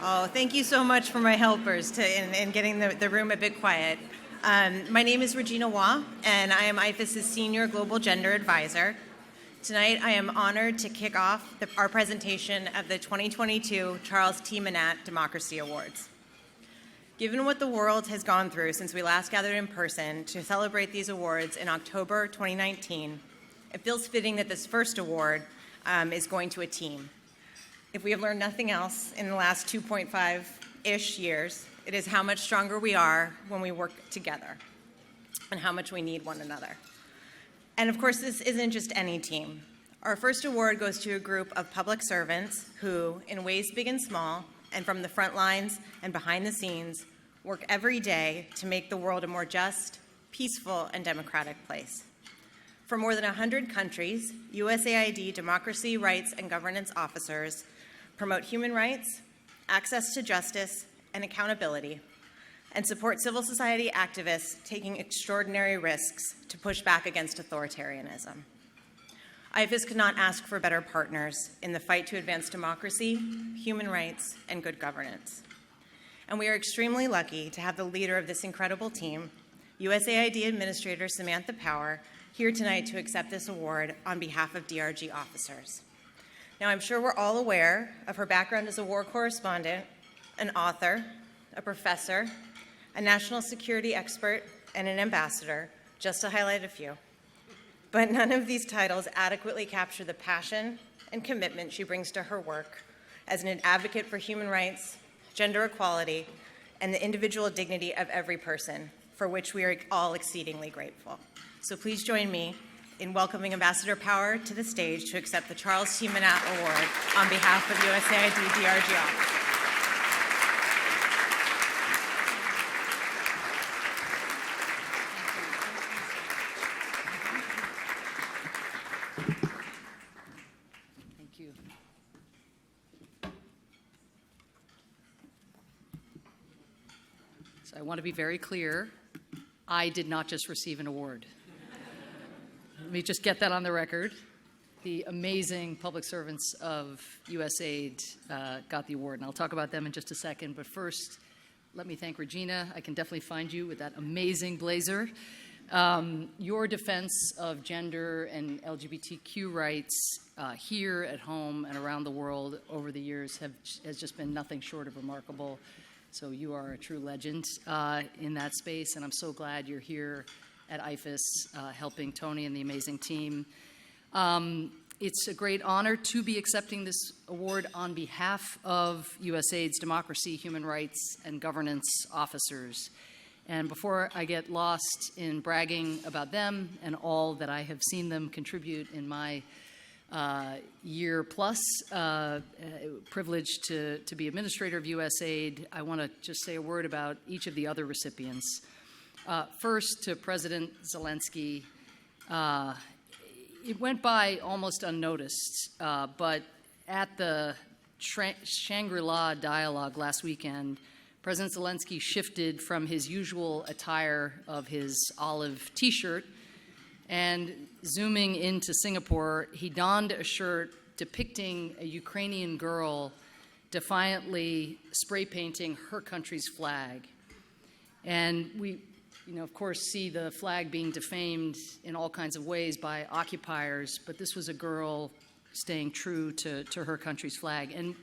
Oh, thank you so much for my helpers in getting the room a bit quiet. My name is Regina Waugh, and I am IFES's Senior Global Gender Advisor. Tonight, I am honored to kick off our presentation of the 2022 Charles T. Manatt Democracy Awards. Given what the world has gone through since we last gathered in person to celebrate these awards in October 2019, it feels fitting that this first award is going to a team. If we have learned nothing else in the last 2.5-ish years, it is how much stronger we are when we work together and how much we need one another. And of course, this isn't just any team. Our first award goes to a group of public servants who, in ways big and small, and from the front lines and behind the scenes, work every day to make the world a more just, peaceful, and democratic place. For more than 100 countries, USAID democracy, rights, and governance officers promote human rights, access to justice, and accountability, and support civil society activists taking extraordinary risks to push back against authoritarianism. IFES could not ask for better partners in the fight to advance democracy, human rights, and good governance. And we are extremely lucky to have the leader of this incredible team, USAID Administrator Samantha Power, here tonight to accept this award on behalf of DRG officers. Now, I'm sure we're all aware of her background as a war correspondent, an author, a professor, a national security expert, and an ambassador, just to highlight a few. But none of these titles adequately capture the passion and commitment she brings to her work as an advocate for human rights, gender equality, and the individual dignity of every person, for which we are all exceedingly grateful. So please join me in welcoming Ambassador Power to the stage to accept the Charles T. Manatt Award on behalf of USAID DRG officers. Thank you. So I want to be very clear. I did not just receive an award. Let me just get that on the record. The amazing public servants of USAID got the award, and I'll talk about them in just a second. But first, let me thank Regina. I can definitely find you with that amazing blazer. Your defense of gender and LGBTQ rights here at home and around the world over the years has just been nothing short of remarkable. So you are a true legend in that space, and I'm so glad you're here at IFES helping Tony and the amazing team. It's a great honor to be accepting this award on behalf of USAID's democracy, human rights, and governance officers. And before I get lost in bragging about them and all that I have seen them contribute in my year plus privilege to be administrator of USAID, I want to just say a word about each of the other recipients. First, to President Zelensky, it went by almost unnoticed, but at the Shangri-La dialogue last weekend, President Zelensky shifted from his usual attire of his olive T-shirt, and zooming into Singapore, he donned a shirt depicting a Ukrainian girl defiantly spray painting her country's flag. And we, of course, see the flag being defamed in all kinds of ways by occupiers, but this was a girl staying true to her country's flag. And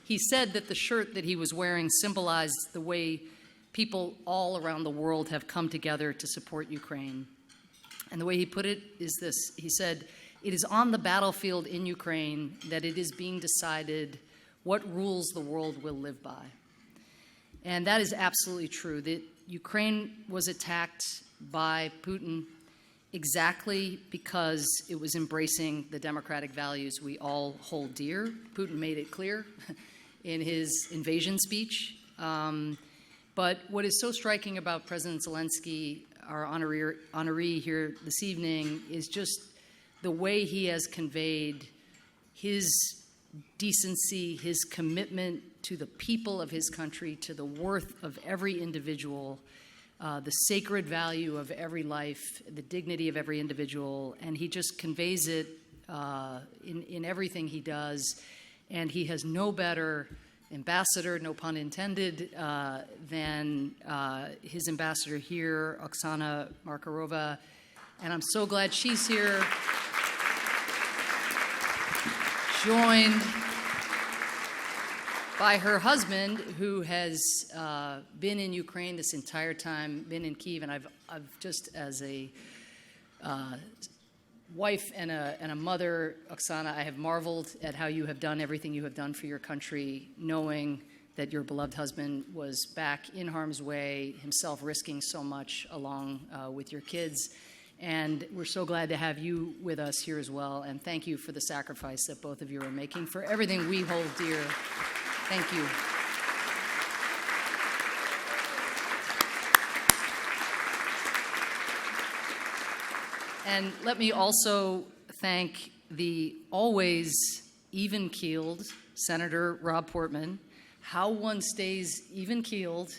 he said that the shirt that he was wearing symbolized the way people all around the world have come together to support Ukraine. And the way he put it is this. He said, "It is on the battlefield in Ukraine that it is being decided what rules the world will live by." And that is absolutely true. That Ukraine was attacked by Putin exactly because it was embracing the democratic values we all hold dear. Putin made it clear in his invasion speech. But what is so striking about President Zelensky, our honoree here this evening, is just the way he has conveyed his decency, his commitment to the people of his country, to the worth of every individual, the sacred value of every life, the dignity of every individual, and he just conveys it in everything he does. And he has no better ambassador, no pun intended, than his ambassador here, Oksana Markarova. And I'm so glad she's here, joined by her husband, who has been in Ukraine this entire time, been in Kyiv, and I've just as a wife and a mother, Oksana, I have marveled at how you have done everything you have done for your country, knowing that your beloved husband was back in harm's way, himself risking so much along with your kids. And we're so glad to have you with us here as well. And thank you for the sacrifice that both of you are making for everything we hold dear. Thank you. And let me also thank the always even-keeled Senator Rob Portman. How one stays even-keeled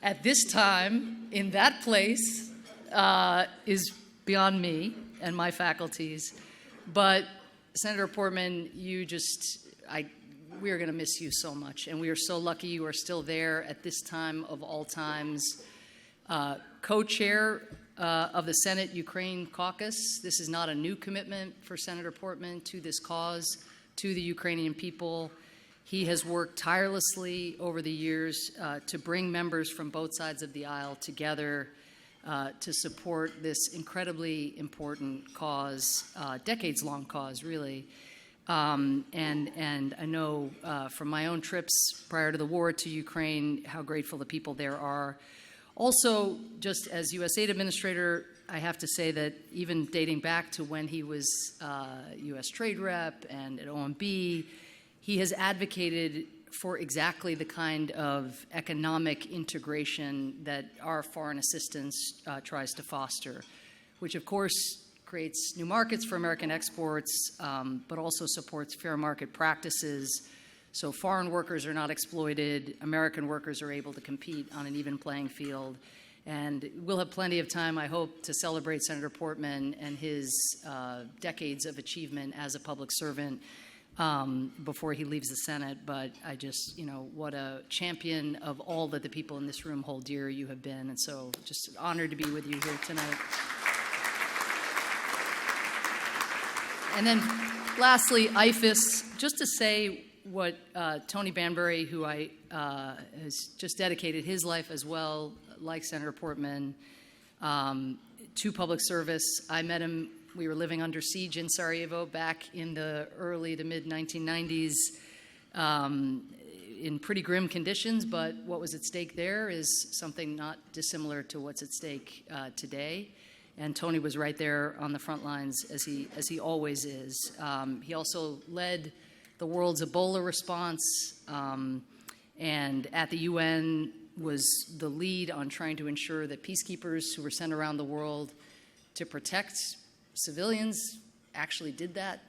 at this time in that place is beyond me and my faculties. But Senator Portman, we are going to miss you so much, and we are so lucky you are still there at this time of all times. Co-chair of the Senate Ukraine Caucus. This is not a new commitment for Senator Portman to this cause, to the Ukrainian people. He has worked tirelessly over the years to bring members from both sides of the aisle together to support this incredibly important cause, decades-long cause, really. And I know from my own trips prior to the war to Ukraine how grateful the people there are. Also, just as USAID Administrator, I have to say that even dating back to when he was U.S. Trade Rep and at OMB, he has advocated for exactly the kind of economic integration that our foreign assistance tries to foster, which of course creates new markets for American exports, but also supports fair market practices. So foreign workers are not exploited, American workers are able to compete on an even playing field. And we'll have plenty of time, I hope, to celebrate Senator Portman and his decades of achievement as a public servant before he leaves the Senate. But I just, what a champion of all that the people in this room hold dear you have been. And so just honored to be with you here tonight. And then lastly, IFES, just to say what Tony Banbury, who has just dedicated his life as well, like Senator Portman, to public service. I met him, we were living under siege in Sarajevo back in the early to mid-1990s in pretty grim conditions, but what was at stake there is something not dissimilar to what's at stake today. And Tony was right there on the front lines, as he always is. He also led the world's Ebola response, and at the UN was the lead on trying to ensure that peacekeepers who were sent around the world to protect civilians actually did that,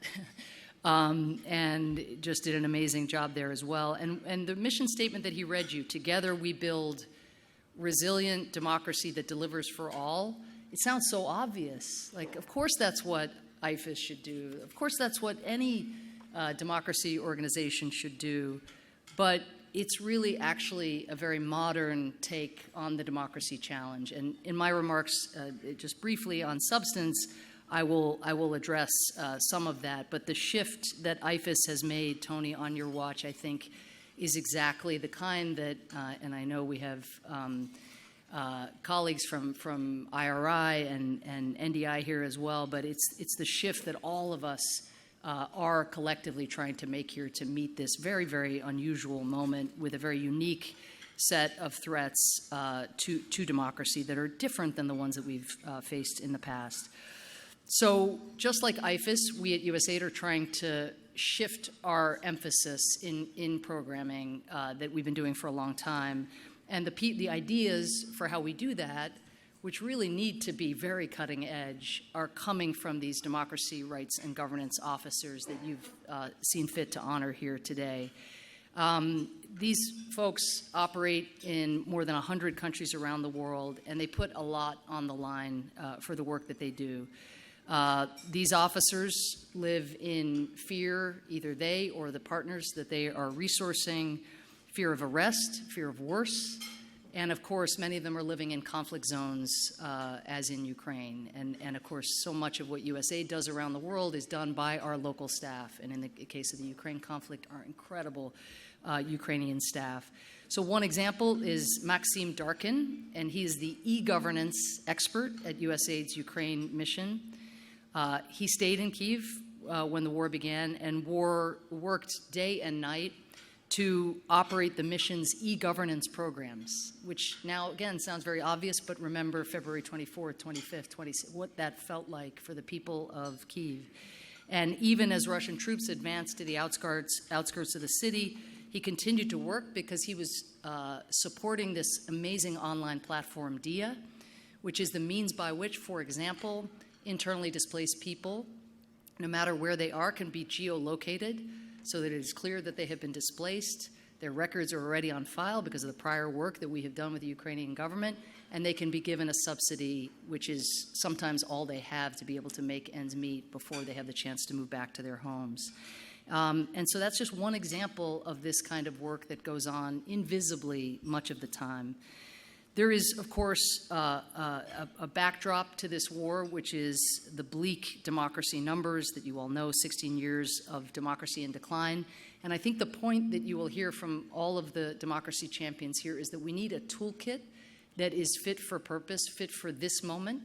and just did an amazing job there as well. And the mission statement that he read you, together we build resilient democracy that delivers for all, it sounds so obvious. Like, of course that's what IFES should do. Of course that's what any democracy organization should do. But it's really actually a very modern take on the democracy challenge. And in my remarks, just briefly on substance, I will address some of that. But the shift that IFES has made, Tony, on your watch, I think, is exactly the kind that, and I know we have colleagues from IRI and NDI here as well, but it's the shift that all of us are collectively trying to make here to meet this very, very unusual moment with a very unique set of threats to democracy that are different than the ones that we've faced in the past. So just like IFES, we at USAID are trying to shift our emphasis in programming that we've been doing for a long time. And the ideas for how we do that, which really need to be very cutting edge, are coming from these democracy, rights, and governance officers that you've seen fit to honor here today. These folks operate in more than 100 countries around the world, and they put a lot on the line for the work that they do. These officers live in fear, either they or the partners that they are resourcing, fear of arrest, fear of worse, and of course, many of them are living in conflict zones, as in Ukraine. And of course, so much of what USAID does around the world is done by our local staff. And in the case of the Ukraine conflict, our incredible Ukrainian staff. So one example is Maxim Darkin, and he is the e-governance expert at USAID's Ukraine mission. He stayed in Kyiv when the war began and worked day and night to operate the mission's e-governance programs, which now, again, sounds very obvious, but remember February 24th, 25th, 26th, what that felt like for the people of Kyiv. And even as Russian troops advanced to the outskirts of the city, he continued to work because he was supporting this amazing online platform, DIA, which is the means by which, for example, internally displaced people, no matter where they are, can be geolocated so that it is clear that they have been displaced. Their records are already on file because of the prior work that we have done with the Ukrainian government, and they can be given a subsidy, which is sometimes all they have to be able to make ends meet before they have the chance to move back to their homes. And so that's just one example of this kind of work that goes on invisibly much of the time. There is, of course, a backdrop to this war, which is the bleak democracy numbers that you all know, 16 years of democracy in decline. And I think the point that you will hear from all of the democracy champions here is that we need a toolkit that is fit for purpose, fit for this moment.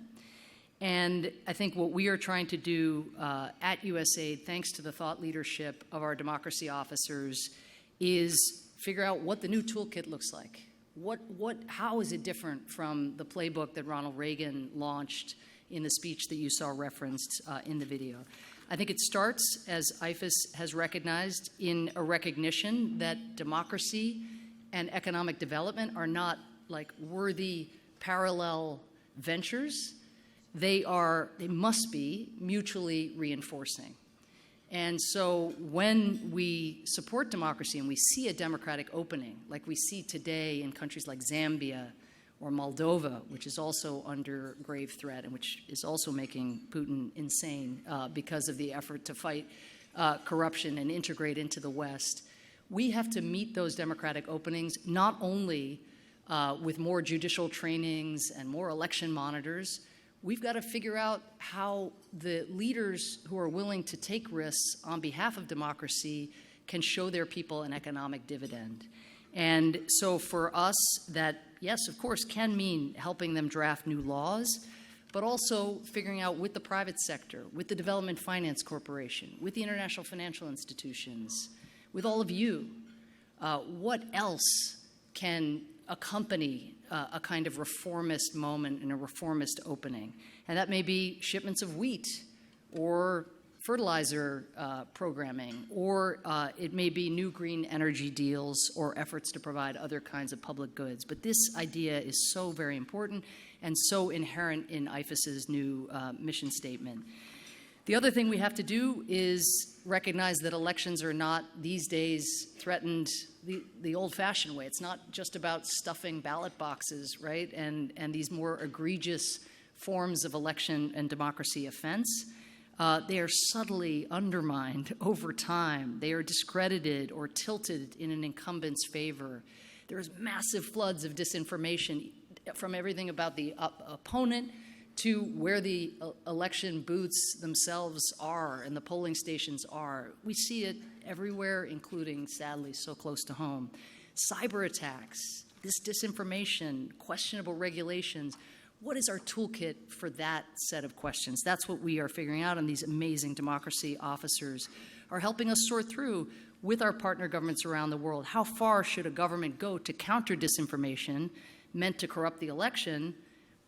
And I think what we are trying to do at USAID, thanks to the thought leadership of our democracy officers, is figure out what the new toolkit looks like. How is it different from the playbook that Ronald Reagan launched in the speech that you saw referenced in the video? I think it starts, as IFES has recognized, in a recognition that democracy and economic development are not like worthy parallel ventures. They must be mutually reinforcing. And so when we support democracy and we see a democratic opening, like we see today in countries like Zambia or Moldova, which is also under grave threat and which is also making Putin insane because of the effort to fight corruption and integrate into the West, we have to meet those democratic openings not only with more judicial trainings and more election monitors. We've got to figure out how the leaders who are willing to take risks on behalf of democracy can show their people an economic dividend. And so for us, that, yes, of course, can mean helping them draft new laws, but also figuring out with the private sector, with the Development Finance Corporation, with the international financial institutions, with all of you, what else can accompany a kind of reformist moment and a reformist opening. And that may be shipments of wheat or fertilizer programming, or it may be new green energy deals or efforts to provide other kinds of public goods. But this idea is so very important and so inherent in IFES's new mission statement. The other thing we have to do is recognize that elections are not these days threatened the old-fashioned way. It's not just about stuffing ballot boxes, right, and these more egregious forms of election and democracy offense. They are subtly undermined over time. They are discredited or tilted in an incumbent's favor. There's massive floods of disinformation from everything about the opponent to where the election booths themselves are and the polling stations are. We see it everywhere, including, sadly, so close to home. Cyber attacks, this disinformation, questionable regulations. What is our toolkit for that set of questions? That's what we are figuring out, and these amazing democracy officers are helping us sort through with our partner governments around the world. How far should a government go to counter disinformation meant to corrupt the election,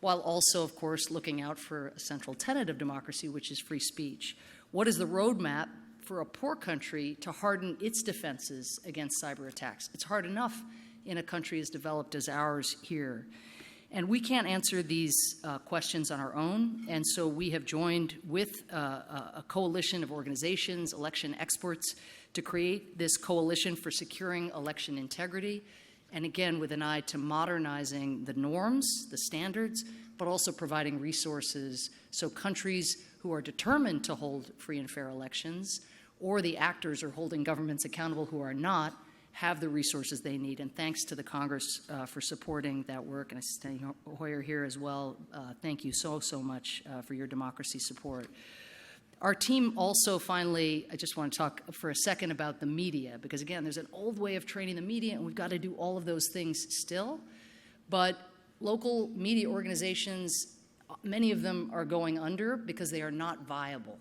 while also, of course, looking out for a central tenet of democracy, which is free speech? What is the roadmap for a poor country to harden its defenses against cyber attacks? It's hard enough in a country as developed as ours here. And we can't answer these questions on our own, and so we have joined with a coalition of organizations, election experts, to create this coalition for securing election integrity, and again, with an eye to modernizing the norms, the standards, but also providing resources so countries who are determined to hold free and fair elections, or the actors or holding governments accountable who are not, have the resources they need. And thanks to the Congress for supporting that work. And Assistant Hoyer here as well, thank you so much for your democracy support. Our team also finally, I just want to talk for a second about the media, because again, there's an old way of training the media, and we've got to do all of those things still. But local media organizations, many of them are going under because they are not viable.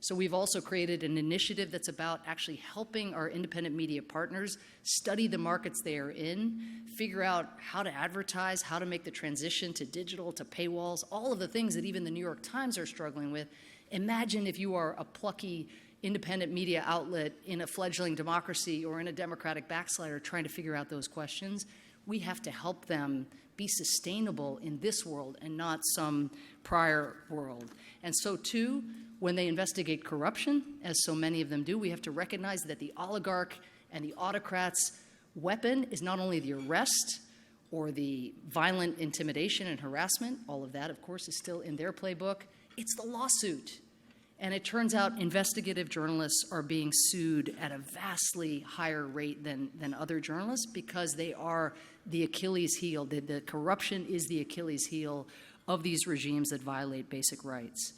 So we've also created an initiative that's about actually helping our independent media partners study the markets they are in, figure out how to advertise, how to make the transition to digital, to paywalls, all of the things that even the New York Times are struggling with. Imagine if you are a plucky independent media outlet in a fledgling democracy or in a democratic backslider trying to figure out those questions. We have to help them be sustainable in this world and not some prior world. And so too, when they investigate corruption, as so many of them do, we have to recognize that the oligarch and the autocrat's weapon is not only the arrest or the violent intimidation and harassment, all of that, of course, is still in their playbook, it's the lawsuit. And it turns out investigative journalists are being sued at a vastly higher rate than other journalists because they are the Achilles heel. The corruption is the Achilles heel of these regimes that violate basic rights.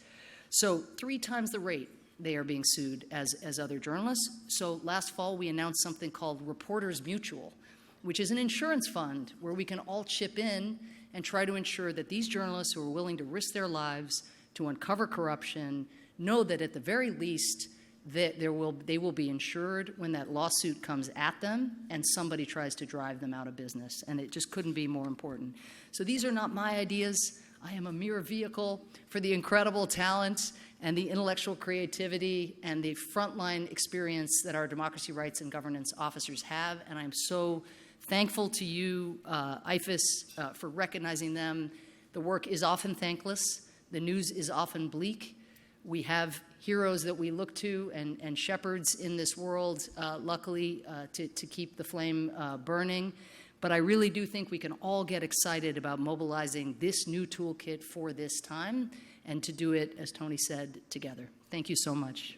So 3 times the rate they are being sued as other journalists. So last fall we announced something called Reporters Mutual, which is an insurance fund where we can all chip in and try to ensure that these journalists who are willing to risk their lives to uncover corruption know that at the very least that they will be insured when that lawsuit comes at them and somebody tries to drive them out of business. And it just couldn't be more important. So these are not my ideas. I am a mere vehicle for the incredible talent and the intellectual creativity and the frontline experience that our democracy rights and governance officers have. And I'm so thankful to you, IFES, for recognizing them. The work is often thankless. The news is often bleak. We have heroes that we look to and shepherds in this world, luckily, to keep the flame burning. But I really do think we can all get excited about mobilizing this new toolkit for this time and to do it, as Tony said, together. Thank you so much.